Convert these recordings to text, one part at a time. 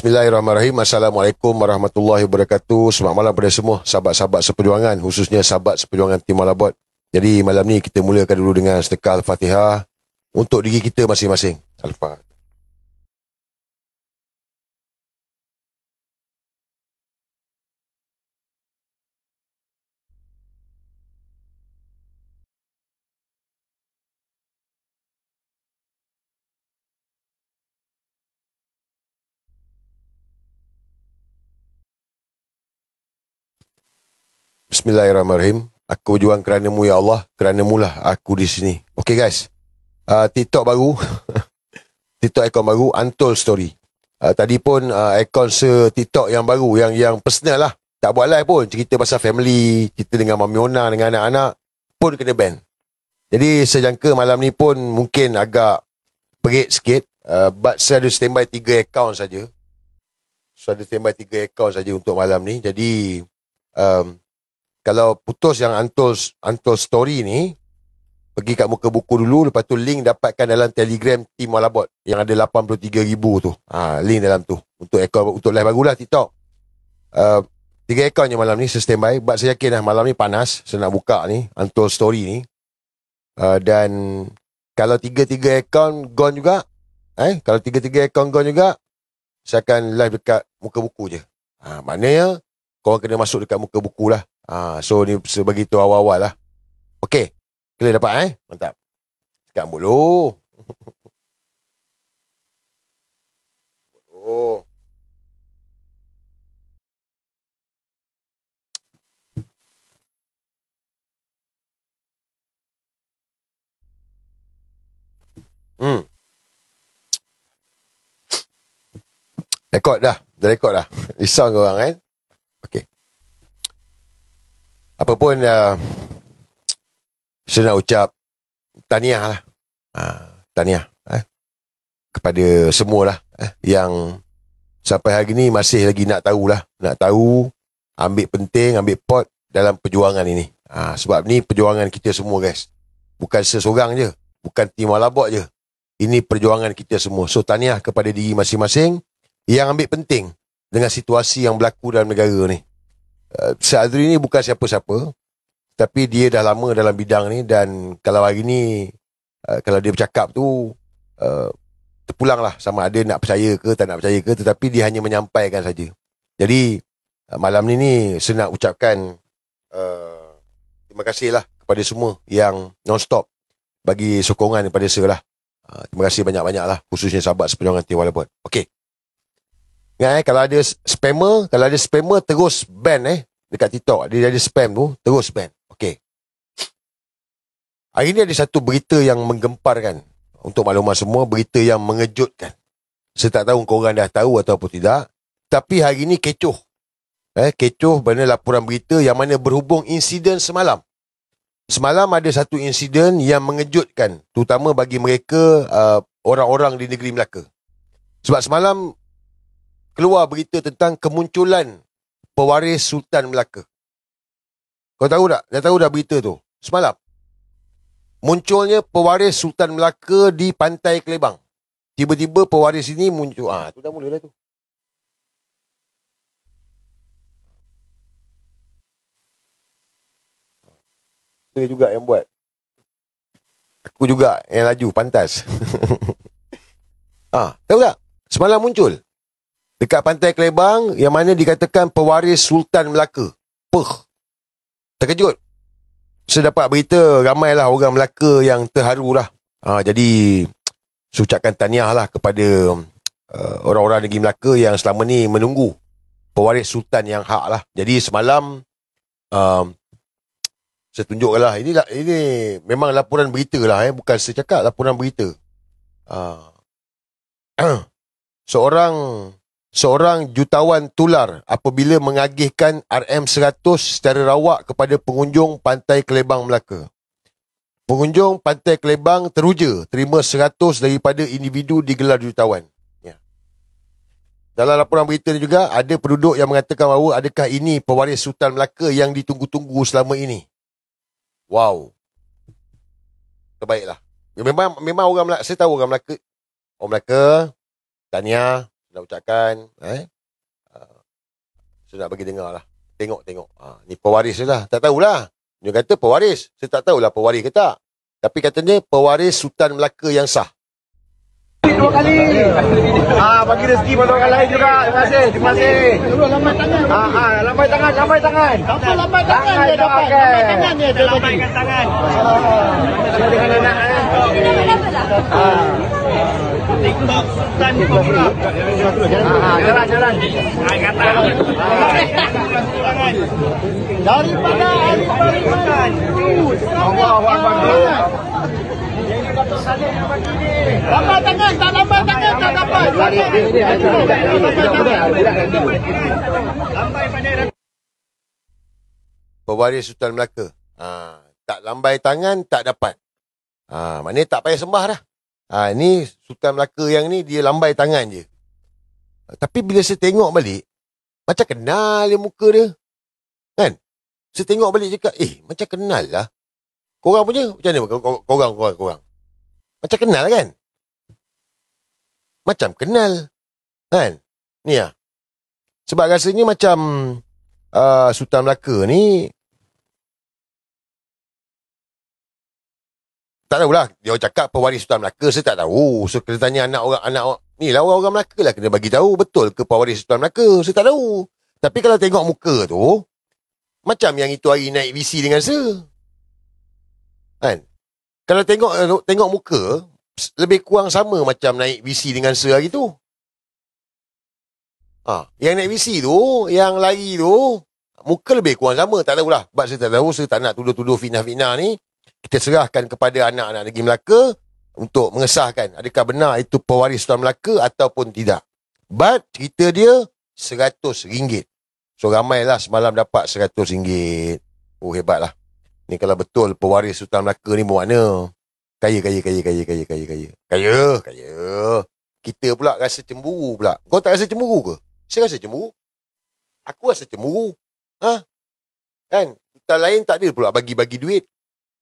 Bismillahirrahmanirrahim. Assalamualaikum warahmatullahi wabarakatuh. Selamat malam pada semua sahabat-sahabat seperjuangan, khususnya sahabat seperjuangan tim Malabot. Jadi malam ni kita mulakan dulu dengan sedekah Al-Fatihah untuk diri kita masing-masing. Al-Fatihah. Bismillahirrahmanirrahim. Aku berjuang kerana-Mu ya Allah, kerana-Mu lah aku di sini. Okay guys, TikTok baru, TikTok akaun baru, Untold Story. Tadi pun akaun TikTok yang baru, yang personal lah. Tak buat live pun, cerita pasal family, cerita dengan Mami Ona, dengan anak-anak, pun kena ban. Jadi sejangka malam ni pun mungkin agak perit sikit, but saya ada standby 3 akaun saja. So ada standby 3 akaun saja untuk malam ni. Jadi kalau putus yang Untold Story ni, pergi kat muka buku dulu, lepas tu link dapatkan dalam Telegram Tim Malabot yang ada 83,000 tu. Link dalam tu. Untuk live barulah TikTok. 3 akaun je malam ni, saya standby. Sebab saya yakin lah malam ni panas, saya nak buka ni, Untold Story ni. Dan kalau 3 akaun gone juga, kalau 3 akaun gone juga, saya akan live dekat muka buku je. Maknanya, korang kena masuk dekat muka buku lah. So ni sebegitu awal-awal lah. Okay, clear dapat mantap. Sekarang dulu. Oh. Rekod dah risau korang kan. Okay. Apapun saya nak ucap tahniah lah. Tahniah kepada semualah yang sampai hari ni masih lagi nak tahu, ambil penting, ambil pot dalam perjuangan ini. Sebab ni perjuangan kita semua guys. Bukan seseorang je, bukan tim Malabot je. Ini perjuangan kita semua. So tahniah kepada diri masing-masing yang ambil penting dengan situasi yang berlaku dalam negara ni. Syahadri ni bukan siapa-siapa, tapi dia dah lama dalam bidang ni, dan kalau hari ni kalau dia bercakap tu terpulang lah, sama ada nak percaya ke tak nak percaya ke, tetapi dia hanya menyampaikan saja. Jadi malam ni saya nak ucapkan terima kasih lah kepada semua yang non-stop bagi sokongan kepada saya lah. Terima kasih banyak-banyak lah, khususnya sahabat seperjuangan Tim Malabot. Okay, ingat kalau ada spammer terus ban dekat TikTok. Dia ada spam tu, terus ban. Okay. Hari ni ada satu berita yang menggemparkan. Untuk maklumat semua, berita yang mengejutkan. Saya tak tahu korang dah tahu ataupun tidak. Tapi hari ni kecoh. Kecoh kerana laporan berita yang mana berhubung insiden semalam. Semalam ada satu insiden yang mengejutkan, terutama bagi mereka orang-orang di negeri Melaka. Sebab semalam keluar berita tentang kemunculan pewaris Sultan Melaka. Kau tahu tak? Dah tahu dah berita tu? Semalam. Munculnya pewaris Sultan Melaka di Pantai Kelebang. Tiba-tiba pewaris ini muncul. Tu dah mula dah tu. Saya juga yang buat. Aku juga yang laju, pantas. Tahu tak? Semalam muncul. Dekat Pantai Kelebang, yang mana dikatakan pewaris Sultan Melaka. Terkejut. Saya dapat berita, ramailah orang Melaka yang terharu lah. Jadi, saya ucapkan tahniah lah kepada orang-orang negeri Melaka yang selama ni menunggu pewaris Sultan yang hak lah. Jadi semalam, saya tunjukkan lah. Ini memang laporan berita lah. Bukan saya cakap, laporan berita. Seorang jutawan tular apabila mengagihkan RM100 secara rawak kepada pengunjung Pantai Kelebang Melaka. Pengunjung Pantai Kelebang teruja terima 100 daripada individu digelar jutawan. Dalam laporan berita ni juga ada penduduk yang mengatakan bahawa adakah ini pewaris Sultan Melaka yang ditunggu-tunggu selama ini. Wow. Terbaiklah. Memang orang Melaka, saya tahu orang Melaka. Orang Melaka, tahniah. Nak ucapkan, saya nak bagi dengar lah. Tengok. Ni pewaris je lah. Tak tahulah. Dia kata pewaris. Saya tak tahulah pewaris ke tak. Tapi katanya pewaris Sultan Melaka yang sah. 2 kali. Bagi rezeki pada orang lain juga. Terima kasih. Lambai tangan. Lambai tangan. Apa lambai tangan dia dapat? Lambai tangan dia lambaikan tangan. Dengan anak TikTok Sultan Pemurah. Jalan. Daripada Alif-Aliman. Allahu Akbar. Lambai tangan, tak dapat. Pewaris Sultan Melaka. Tak lambai tangan, tak dapat. Maknanya tak payah sembah dah. Ni Sultan Melaka yang ni, dia lambai tangan je. Tapi bila saya tengok balik, macam kenal dia muka dia. Kan? Saya tengok balik cakap, macam kenal lah. Korang punya, macam mana korang? Macam kenal kan? Macam kenal. Kan? Ni lah. Sebab rasanya macam Sultan Melaka ni, tak tahulah. Dia cakap pewaris Sultan Melaka, saya tak tahu. So, kena tanya anak ni lah orang Melaka lah. Kena bagi tahu betul ke pewaris Sultan Melaka. Saya tak tahu. Tapi kalau tengok muka tu, macam yang itu hari naik VC dengan saya. Kan? Kalau tengok muka, lebih kurang sama macam naik VC dengan saya hari tu. Yang naik VC tu, yang lari tu, muka lebih kurang sama. Tak tahulah. Sebab saya tak tahu, saya tak nak tuduh-tuduh fitnah-fitnah ni. Kita serahkan kepada anak-anak negeri Melaka untuk mengesahkan adakah benar itu pewaris Sultan Melaka ataupun tidak. But cerita dia RM100. So ramailah semalam dapat RM100. Oh hebatlah. Ni kalau betul pewaris Sultan Melaka ni bermakna kaya. Kita pula rasa cemburu pula. Kau tak rasa cemburu ke? Saya rasa cemburu. Aku rasa cemburu. Kan? Sultan lain tak ada pula bagi-bagi duit.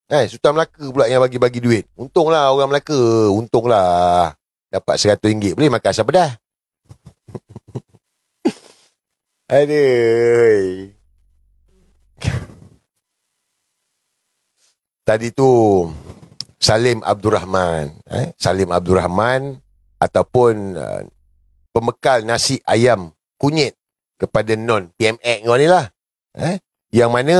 Sultan Melaka pula yang bagi-bagi duit. Untunglah orang Melaka. Untunglah. Dapat RM100. Boleh makan asam pedas. Aduh. Tadi tu Salim Abdul Rahman. Salim Abdul Rahman ataupun pembekal nasi ayam kunyit kepada non PMX kau ni lah. Yang mana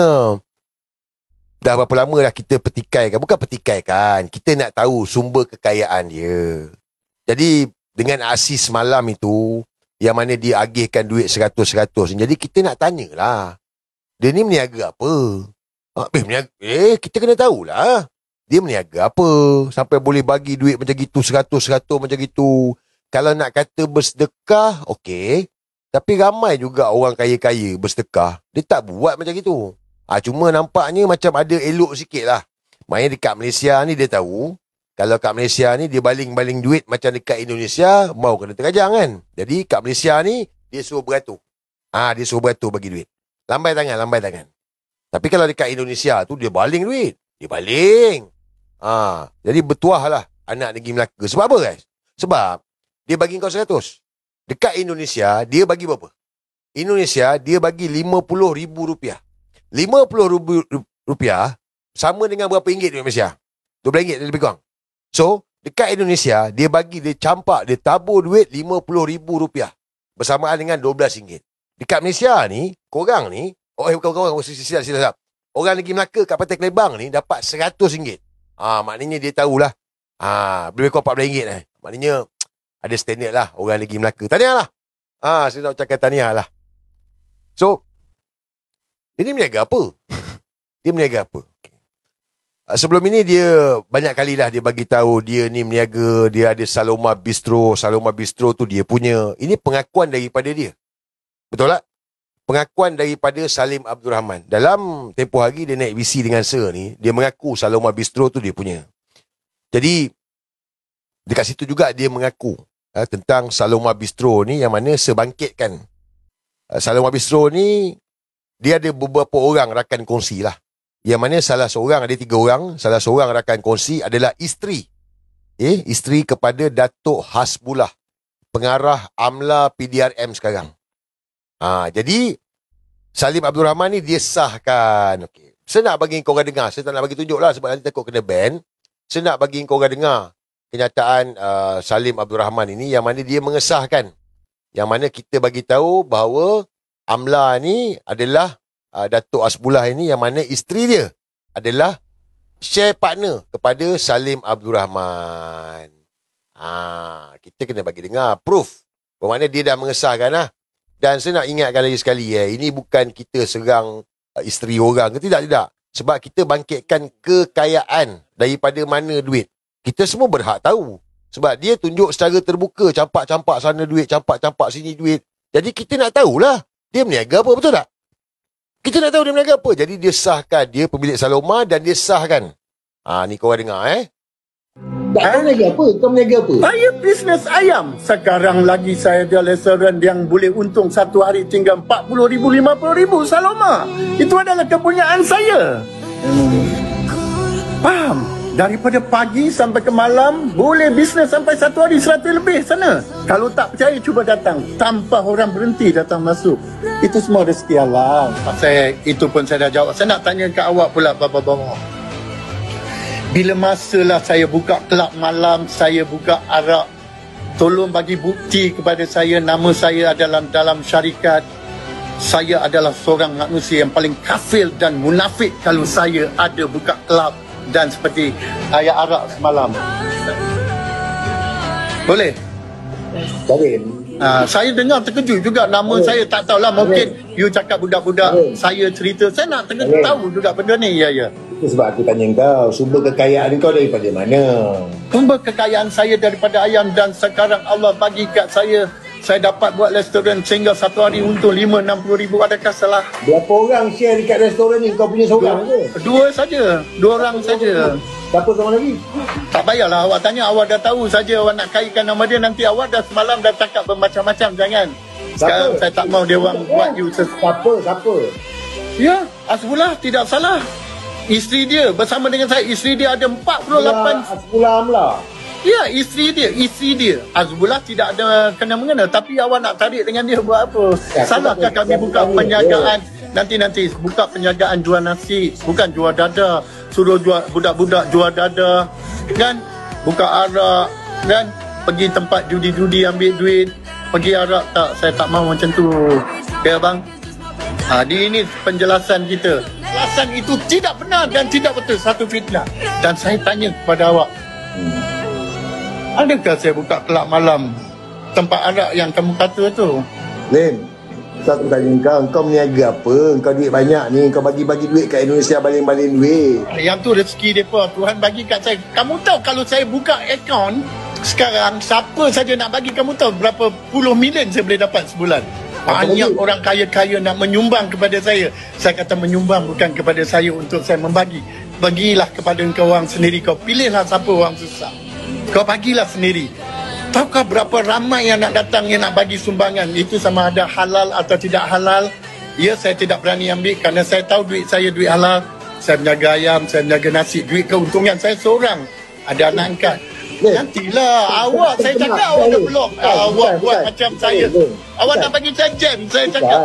dah berapa lama dah kita petikaikan. Bukan petikaikan. Kita nak tahu sumber kekayaan dia. Jadi, dengan aksi semalam itu, yang mana dia agihkan duit 100-100. Jadi, kita nak tanyalah. Dia ni meniaga apa? Kita kena tahulah. Dia meniaga apa? Sampai boleh bagi duit macam gitu, 100-100 macam gitu. Kalau nak kata bersedekah, okey. Tapi ramai juga orang kaya-kaya bersedekah. Dia tak buat macam gitu. Cuma nampaknya macam ada elok sikit lah. Maknanya dekat Malaysia ni dia tahu, kalau kat Malaysia ni dia baling-baling duit macam dekat Indonesia, mau kena terkajang kan. Jadi kat Malaysia ni, dia suruh beratur. Dia suruh beratur bagi duit. Lambai tangan. Tapi kalau dekat Indonesia tu, dia baling duit. Dia baling. Jadi bertuah lah anak negeri Melaka. Sebab apa guys? Sebab dia bagi kau 100. Dekat Indonesia, dia bagi berapa? Indonesia, dia bagi RM50,000. RM50,000 sama dengan berapa ringgit duit Malaysia? RM12 lebih kurang. So, dekat Indonesia, dia campak, dia tabur duit RM50,000 bersamaan dengan RM12. Dekat Malaysia ni, korang ni, silap. Orang negeri Melaka kat Pantai Kelebang ni dapat RM100. Maknanya dia tahulah. Lebih kurang RM14. Maknanya ada standard lah orang negeri Melaka. Tahniah lah. Saya nak ucapkan tahniah lah. So, dia ni meniaga apa? Sebelum ini dia banyak kali lah dia bagi tahu dia ni meniaga, dia ada Saloma Bistro. Saloma Bistro tu dia punya. Ini pengakuan daripada dia. Betul tak? Pengakuan daripada Salim Abdul Rahman. Dalam tempoh hari dia naik VC dengan saya ni, dia mengaku Saloma Bistro tu dia punya. Jadi, dekat situ juga dia mengaku tentang Saloma Bistro ni yang mana sebangkitkan. Saloma Bistro ni, dia ada beberapa orang rakan kongsi lah. Yang mana salah seorang, ada 3 orang, salah seorang rakan kongsi adalah isteri. Isteri kepada Datuk Hasbullah pengarah AMLA PDRM sekarang. Jadi Salim Abdul Rahman ni dia sahkan. Okay. Saya nak bagi korang dengar. Saya tak nak bagi tunjuk lah sebab nanti takut kena ban. Saya nak bagi korang dengar kenyataan Salim Abdul Rahman ini yang mana dia mengesahkan. Yang mana kita bagi tahu bahawa AMLA ni adalah Datuk Hasbullah ini yang mana isteri dia adalah share partner kepada Salim Abdul Rahman. Kita kena bagi dengar proof. Bermakna dia dah mengesahkan lah. Dan saya nak ingatkan lagi sekali, ini bukan kita serang isteri orang ke, tidak. Sebab kita bangkitkan kekayaan daripada mana duit. Kita semua berhak tahu. Sebab dia tunjuk secara terbuka, campak-campak sana duit, campak-campak sini duit. Jadi kita nak tahulah, dia berniaga apa, betul tak? Kita nak tahu dia berniaga apa. Jadi dia sahkan, dia pemilik Saloma dan dia sahkan. Ni korang dengar Tak tahu niaga apa? Kau meniaga apa? Saya bisnes ayam. Sekarang lagi saya ada restoran yang boleh untung satu hari tinggal 40,000, 50,000 Saloma. Itu adalah kepunyaan saya. Faham? Daripada pagi sampai ke malam, boleh bisnes sampai satu hari 100 lebih sana. Kalau tak percaya, cuba datang. Tanpa orang berhenti datang masuk. Itu semua rezeki Allah. Itu pun saya dah jawab. Saya nak tanya ke awak pula, Bapa-bapa. Bila masalah saya buka kelab malam, saya buka arak, tolong bagi bukti kepada saya nama saya adalah dalam syarikat. Saya adalah seorang manusia yang paling kafir dan munafik kalau saya ada buka kelab dan seperti ayat arak semalam. Boleh? Boleh. Saya dengar terkejut juga nama saya, tak tahulah, mungkin you cakap budak-budak, saya cerita, saya nak tahu juga benda ni. Ya. Itu sebab aku tanya kau, sumber kekayaan kau daripada mana? Sumber kekayaan saya daripada ayam dan sekarang Allah bagi kat saya dapat buat restoran sehingga satu hari untung 5-60 ribu. Adakah salah? Berapa orang share dekat restoran ni? Kau punya seorang ke? Dua saja, 2 orang saja. Siapa seorang lagi? Tak payahlah awak tanya, awak dah tahu saja awak nak kaitkan nama dia, nanti awak dah semalam dah cakap bermacam-macam, jangan. Sekarang saya tak mau dia orang buat you Siapa? Ya, Hasbullah tidak salah. Isteri dia bersama dengan saya, isteri dia ada 48. Hasbullah AMLA. Ya, isteri dia. Hasbullah tidak ada kena-mengena, tapi awak nak tarik dengan dia buat apa? Salahkah kami buka penjagaan? Nanti buka penjagaan jual nasi, bukan jual dada. Suruh jual budak-budak jual dada, kan? Buka arak, kan? Pergi tempat judi-judi ambil duit, pergi arak. Tak, saya tak mahu macam tu. Ya bang. Ini penjelasan kita. Penjelasan itu tidak benar dan tidak betul, satu fitnah. Dan saya tanya kepada awak, adakah saya buka kelab malam tempat arak yang kamu kata tu? Lim, satu tanya kau meniaga apa? Kau duit banyak ni, kau bagi-bagi duit kat Indonesia, baling-baling duit. Yang tu rezeki mereka, Tuhan bagi kat saya. Kamu tahu kalau saya buka akaun sekarang, siapa saja nak bagi, kamu tahu berapa puluh million saya boleh dapat sebulan? Banyak orang kaya-kaya nak menyumbang kepada saya. Saya kata menyumbang bukan kepada saya untuk saya membagi. Bagilah kepada engkau orang sendiri. Kau pilihlah siapa orang susah, kau bagilah sendiri. Tahukah berapa ramai yang nak datang, yang nak bagi sumbangan? Itu sama ada halal atau tidak halal. Ya, saya tidak berani ambil kerana saya tahu duit saya duit halal. Saya menjaga ayam, saya menjaga nasi. Duit keuntungan saya seorang, ada anak angkat. Nantilah awak, saya cakap awak dah blok. Awak buat macam saya. Awak nak bagi saya jam. Saya cakap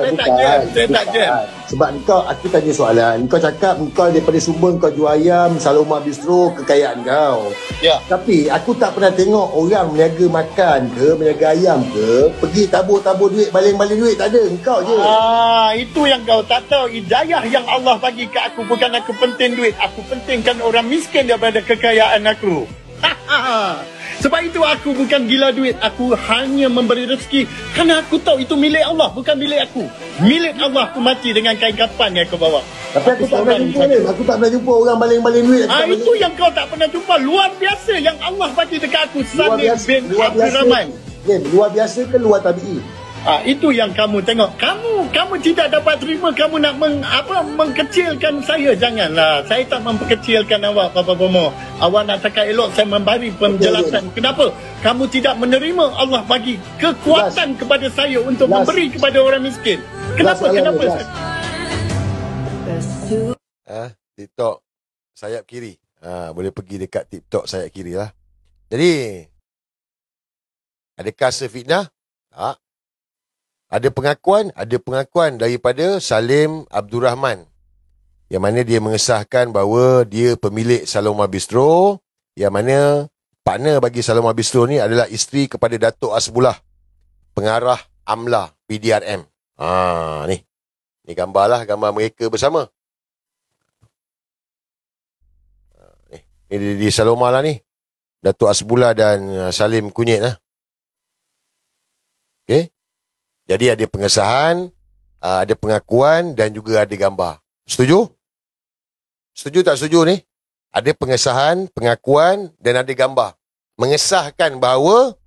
saya tak jam. Sebab kau, aku tanya soalan. Kau cakap kau daripada sumber kau jual ayam, Saloma Bistro, kekayaan kau. Ya. Tapi aku tak pernah tengok orang meniaga makan ke, meniaga ayam ke, pergi tabur-tabur duit, baling-baling duit. Tak ada, kau je. Itu yang kau tak tahu. Hidayah yang Allah bagi ke aku, bukan aku penting duit. Aku pentingkan orang miskin daripada kekayaan aku. Sebab itu aku bukan gila duit. Aku hanya memberi rezeki kerana aku tahu itu milik Allah, bukan milik aku. Milik Allah, aku mati dengan kain kapan yang aku bawa. Tapi aku tak pernah jumpa ni. Aku tak pernah jumpa orang baling-baling duit. Itu yang kau tak pernah jumpa. Luar biasa yang Allah bagi dekat aku. Salim bin Abdul Rahman. Luar biasa ke luar tabi'i? Itu yang kamu tengok. Kamu tidak dapat terima. Kamu nak mengkecilkan saya. Janganlah. Saya tak memperkecilkan awak, Bapa-bapa. Awak nak cakap elok, saya memberi penjelasan. Kenapa? Kamu tidak menerima Allah bagi kekuatan kepada saya untuk memberi kepada orang miskin. Kenapa? TikTok sayap kiri. Boleh pergi dekat TikTok sayap kiri lah. Jadi Adakah sefitnah? Tak. Ada pengakuan daripada Salim Abdul Rahman, yang mana dia mengesahkan bahawa dia pemilik Saloma Bistro, yang mana partner bagi Saloma Bistro ni adalah isteri kepada Datuk Hasbullah, pengarah AMLA PDRM. Ni gambar mereka bersama. Ni di Saloma lah ni. Datuk Hasbullah dan Salim Kunyit lah. Okay. Jadi ada pengesahan, ada pengakuan dan juga ada gambar. Setuju? Setuju tak setuju ni? Ada pengesahan, pengakuan dan ada gambar. Mengesahkan bahawa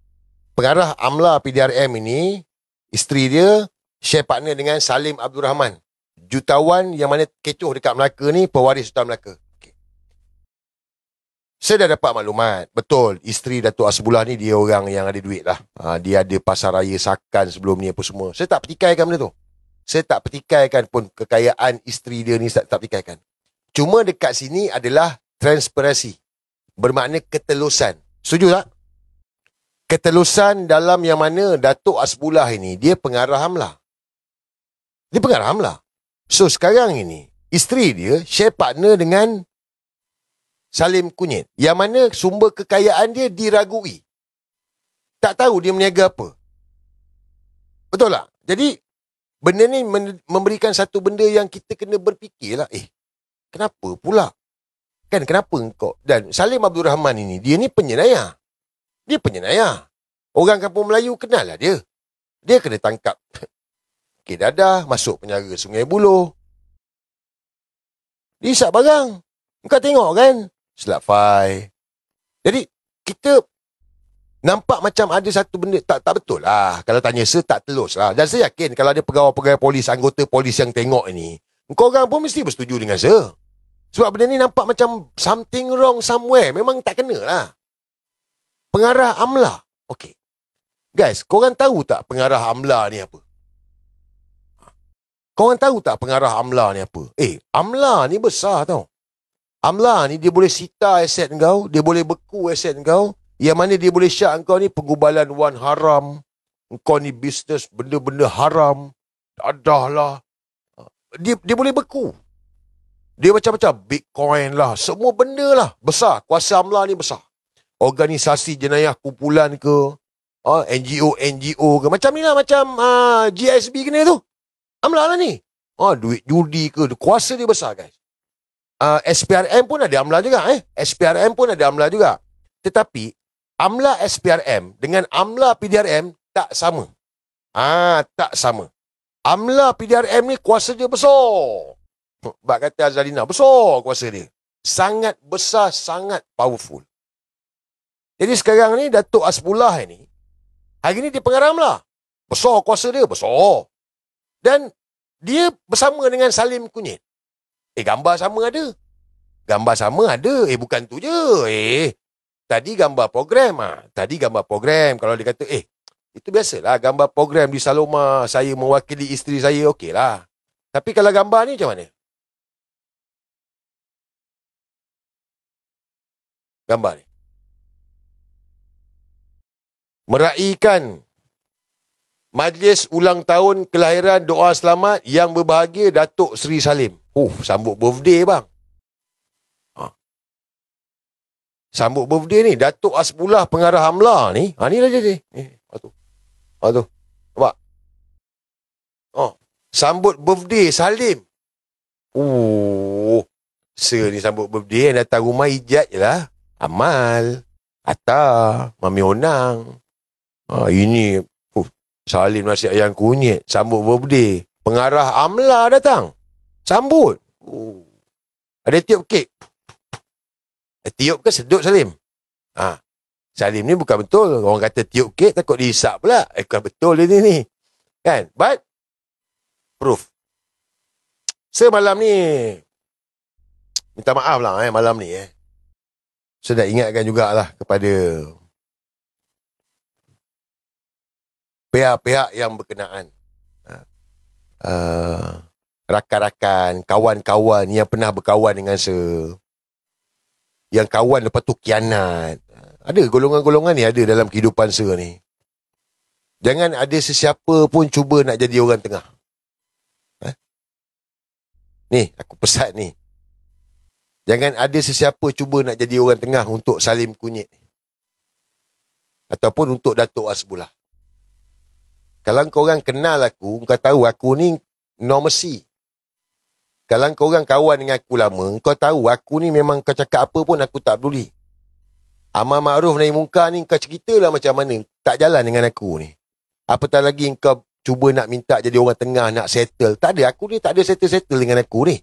pengarah AMLA PDRM ini, isteri dia, share partner dengan Salim Abdul Rahman, jutawan yang mana kecoh dekat Melaka ni, pewaris Sultan Melaka. Okay. Saya dah dapat maklumat. Betul, isteri Datuk Hasbullah ni dia orang yang ada duit lah. Dia ada pasar raya Sakan sebelum ni apa semua. Saya tak petikaikan benda tu. Saya tak petikaikan pun kekayaan isteri dia ni, tak petikaikan. Cuma dekat sini adalah transparansi. Bermakna ketelusan. Setuju tak? Ketelusan dalam yang mana Datuk Hasbullah ini, dia pengarah AMLA. Dia pengarah AMLA. So sekarang ini, isteri dia share partner dengan Salim Kunyit, yang mana sumber kekayaan dia diragui. Tak tahu dia meniaga apa. Betul tak? Jadi, benda ni memberikan satu benda yang kita kena berfikirlah. Kenapa pula? Kan kenapa engkau? Dan Salim Abdul Rahman ini, dia ni penyenayah. Dia penyenayah. Orang kampung Melayu kenal lah dia. Dia kena tangkap Okey dadah, masuk penjara Sungai Buloh. Diisap barang. Engkau tengok kan? Slap file. Jadi, kita nampak macam ada satu benda, tak betul lah. Kalau tanya saya, tak telus lah. Dan saya yakin kalau ada pegawai-pegawai polis, anggota polis yang tengok ini, engkau orang pun mesti bersetuju dengan saya. Sebab benda ni nampak macam something wrong somewhere. Memang tak kena lah. Pengarah AMLA. Okey. Guys, korang tahu tak pengarah AMLA ni apa? Korang tahu tak pengarah AMLA ni apa? AMLA ni besar tau. AMLA ni dia boleh sita aset kau, dia boleh beku aset kau, yang mana dia boleh syak kau ni pengubalan wang haram, kau ni bisnes benda-benda haram, dadah lah. Dia boleh beku. Dia macam-macam, Bitcoin lah, semua benda lah, besar. Kuasa AMLA ni besar. Organisasi jenayah kumpulan ke, NGO ke, macam ni lah, macam GSB kena tu. AMLA lah ni. Duit judi ke, kuasa dia besar guys. SPRM pun ada AMLA juga. SPRM pun ada AMLA juga. Tetapi, AMLA SPRM dengan AMLA PDRM tak sama. Tak sama. AMLA PDRM ni kuasa dia besar. Bak kata Azalina, besar kuasa dia. Sangat besar, sangat powerful. Jadi sekarang ni, Datuk Hasbullah ni, hari ni dia pengarah AMLA. Besar kuasa dia, besar. Dan dia bersama dengan Salim Kunyit. Gambar sama ada. Gambar sama ada. Bukan tu je. Tadi gambar program. Tadi gambar program. Kalau dia kata, itu biasalah. Gambar program di Saloma, saya mewakili isteri saya, okey lah. Tapi kalau gambar ni macam mana? Gambar ni. Meraihkan majlis ulang tahun kelahiran doa selamat yang berbahagia Datuk Seri Salim. Sambut birthday bang. Sambut birthday ni Datuk Hasbullah pengarah AMLA ni. Ni lah je. Tu. Nampak? Sambut birthday Salim. Sir ni sambut birthday, datang rumah ijat je lah. Amal, Atta, Mami Onang. Ini Salim nasi ayam kunyit, sambut birthday. Pengarah AMLA datang. Sambut. Ada tiup kek. Tiup ke sedut Salim? Salim ni bukan betul. Orang kata tiup kek, takut dihisap pula. Bukan betul dia ni. Kan? But, proof. Semalam ni, minta maaf lah malam ni. Saya dah ingatkan jugalah kepada pihak-pihak yang berkenaan. Rakan-rakan, kawan-kawan yang pernah berkawan dengan saya. Yang kawan lepas tu kianat. Ada golongan-golongan ni ada dalam kehidupan saya ni. Jangan ada sesiapa pun cuba nak jadi orang tengah. Ni, aku pesan ni. Jangan ada sesiapa cuba nak jadi orang tengah untuk Salim Kunyit. Ataupun untuk Datuk Hasbullah. Kalau korang kenal aku, kau tahu aku ni no mercy. Kalau korang kawan dengan aku lama, kau tahu aku ni memang kau cakap apa pun aku tak peduli. Amar ma'ruf nahi munkar ni kau ceritalah macam mana. Tak jalan dengan aku ni. Apatah lagi kau cuba nak minta jadi orang tengah, nak settle. Tak ada, aku ni tak ada settle-settle dengan aku ni.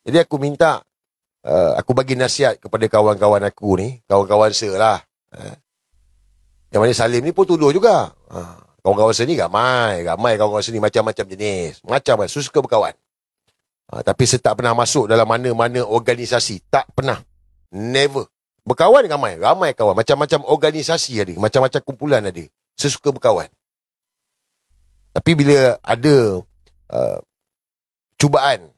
Jadi aku minta, aku bagi nasihat kepada kawan-kawan aku ni, kawan-kawan lah. Yang mana Salim ni pun tuduh juga. Kawan-kawan ni ramai kawan-kawan ni macam-macam jenis. Macam-macam, suka berkawan. Tapi saya tak pernah masuk dalam mana-mana organisasi. Tak pernah. Never. Berkawan ramai kawan. Macam-macam organisasi ada. Macam-macam kumpulan ada. Saya suka berkawan. Tapi bila ada cubaan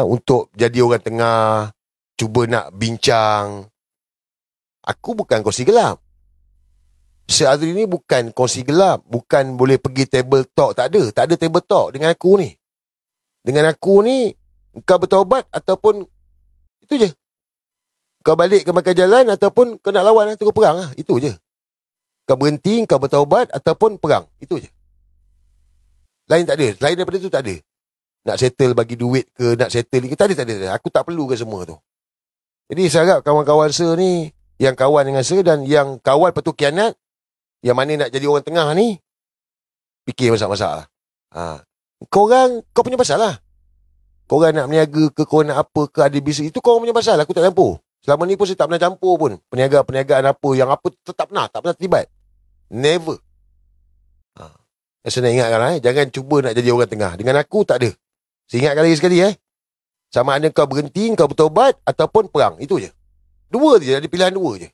untuk jadi orang tengah, cuba nak bincang, aku bukan kongsi gelap. Azri ni bukan kongsi gelap. Bukan boleh pergi table talk. Tak ada. Tak ada table talk dengan aku ni. Dengan aku ni, kau bertaubat ataupun itu je. Kau balik ke makan jalan ataupun kau nak lawan terus perang lah. Itu je. Kau berhenti, kau bertaubat ataupun perang. Itu je. Lain tak ada. Lain daripada tu tak ada. Nak settle bagi duit ke, nak settle ke. Tak ada. Aku tak perlu ke semua tu. Jadi saya harap kawan-kawan saya ni, yang kawan dengan saya dan yang kawal petuk kianat, yang mana nak jadi orang tengah ni, fikir masak-masak lah. Korang, kau punya pasal lah. Korang nak meniaga ke, korang nak apa ke, ada bisnes, itu korang punya pasal. Aku tak campur. Selama ni pun saya tak pernah campur pun. Perniagaan apa, yang apa, tak pernah terlibat. Never. Saya nak ingatkan lah, jangan cuba nak jadi orang tengah. Dengan aku tak ada. Saya ingatkan lagi sekali Sama ada kau berhenti, kau bertaubat ataupun perang. Itu je. Dua je, ada pilihan dua je.